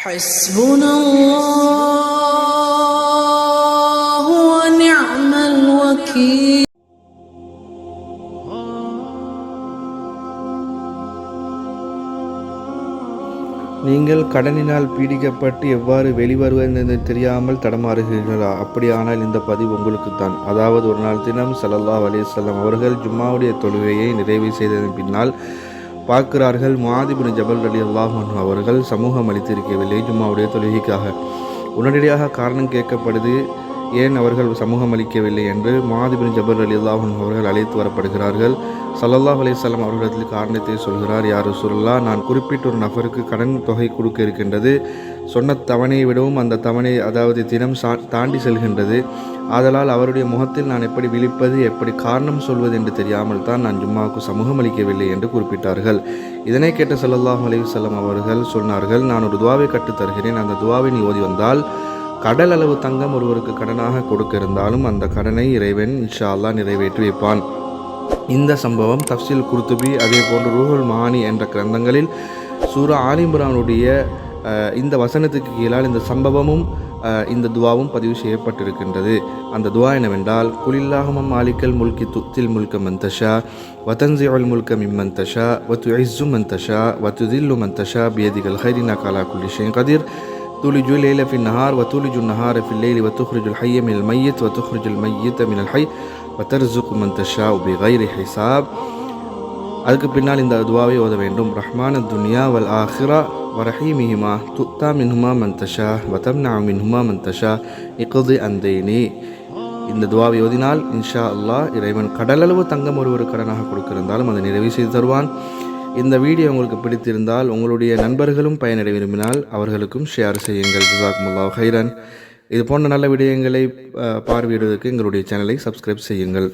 حسبنا الله ونعم الوكيل. நீங்கள் கடனினால் பீடிக்கப்பட்டு எவ்வாறு வெளிவருவது தெரியாமல் தடமாறுகிறீர்களா? அப்படியானால் இந்த பதிவு உங்களுக்கு தான். அதாவது, ஒரு நாள் தினம் ஸல்லல்லாஹு அலைஹி வஸல்லம் அவர்கள் ஜும்மாவுடைய தொழுகையை நிறைவு செய்ததன் பின்னால் பார்க்கிறார்கள், முஆத் இப்னு ஜபல் ரலியல்லாஹு அன்ஹு அவர்கள் சமூகம் அளித்திருக்கவில்லை ஜும்மாவுடைய தொழுகைக்காக. உடனடியாக காரணம் கேட்கப்படுது, ஏன் அவர்கள் சமூகம் அளிக்கவில்லை என்று. முஆத் இப்னு ஜபல் ரலியல்லாஹு அன்ஹு அவர்கள் அழைத்து வரப்படுகிறார்கள். ஸல்லல்லாஹு அலைஹி வஸல்லம் அவர்களிடத்தில் காரணத்தை சொல்கிறார், யா ரசூலல்லாஹ், நான் குறிப்பிட்ட ஒரு நபருக்கு கடன் தொகை கொடுக்க இருக்கின்றது. சொன்ன தவணையை விடவும் அந்த தவணை, அதாவது தினம் தாண்டி செல்கின்றது. ஆதலால் அவருடைய முகத்தில் நான் எப்படி விழிப்பது, எப்படி காரணம் சொல்வது என்று தெரியாமல் தான் நான் ஜும்மாவுக்கு சமூகம் அளிக்கவில்லை என்று குறிப்பிட்டார்கள். இதனை கேட்ட ஸல்லல்லாஹு அலைஹி வஸல்லம் அவர்கள் சொன்னார்கள், நான் ஒரு துவாவை கற்றுத் தருகிறேன், அந்த துவாவை நீ ஓதி வந்தால் கடல் அளவு தங்கம் ஒருவருக்கு கடனாக கொடுக்க இருந்தாலும் அந்த கடனை இறைவன் இன்ஷா அல்லாஹ் நிறைவேற்றி வைப்பான். இந்த சம்பவம் தஃப்சீல் குர்துபி, அதே போன்று ரூஹுல் மானி என்ற கிரந்தங்களில் சூரா ஆலி இம்ரானுடைய இந்த வசனத்துக்கு கீழால் இந்த சம்பவமும் இந்த துவாவும் பதிவு செய்யப்பட்டிருக்கின்றது. அந்த துவா என்னவென்றால், குலில்லாஹும்ம மாலிக்கல் முல்கி துத்தில் முல்க மன் தஷா வதன்சிஉல் முல்க மிம்மன் தஷா வதுஇஸ்ஸு மன் தஷா வதுதில்லு மன் தஷா பியதிகல் கைர் இன்னக அலா குல்லி ஷைஇன் கதீர் துலிஜுல் லைல ஃபின் நஹார் வதுலிஜுன் நஹார ஃபில் லைலி வதுக்ரிஜுல் ஹய்ய மினல் மய்யித் வதுக்ரிஜுல் மய்யித்த மினல் ஹய் வதர்ஸுகு மன் தஷா பிகைரி ஹிசாப். அதுக்கு பின்னால் இந்த துவாவை ஓத வேண்டும். ரஹ்மான் துன்யா வல் ஆஹிரா வரஹீமிஹிமா துத்தா மின்ஹுமா மன் தஷா வதம்னா மின்ஹுமா மன் தஷா இக்தி அந்தைனி. இந்த துவாவை ஓதினால் இன்ஷா அல்லாஹ் இறைவன் கடலளவு தங்கம் ஒருவர் கடனாக கொடுக்கிருந்தாலும் அதை நிறைவு செய்து தருவான். இந்த வீடியோ உங்களுக்கு பிடித்திருந்தால் உங்களுடைய நண்பர்களும் பயனடை விரும்பினால் அவர்களுக்கும் ஷேர் செய்யுங்கள். ஜஸாக்குமுல்லாஹு ஹைரன். இது போன்ற நல்ல விடயங்களை பார்வையிடுவதற்கு எங்களுடைய சேனலை சப்ஸ்கிரைப் செய்யுங்கள்.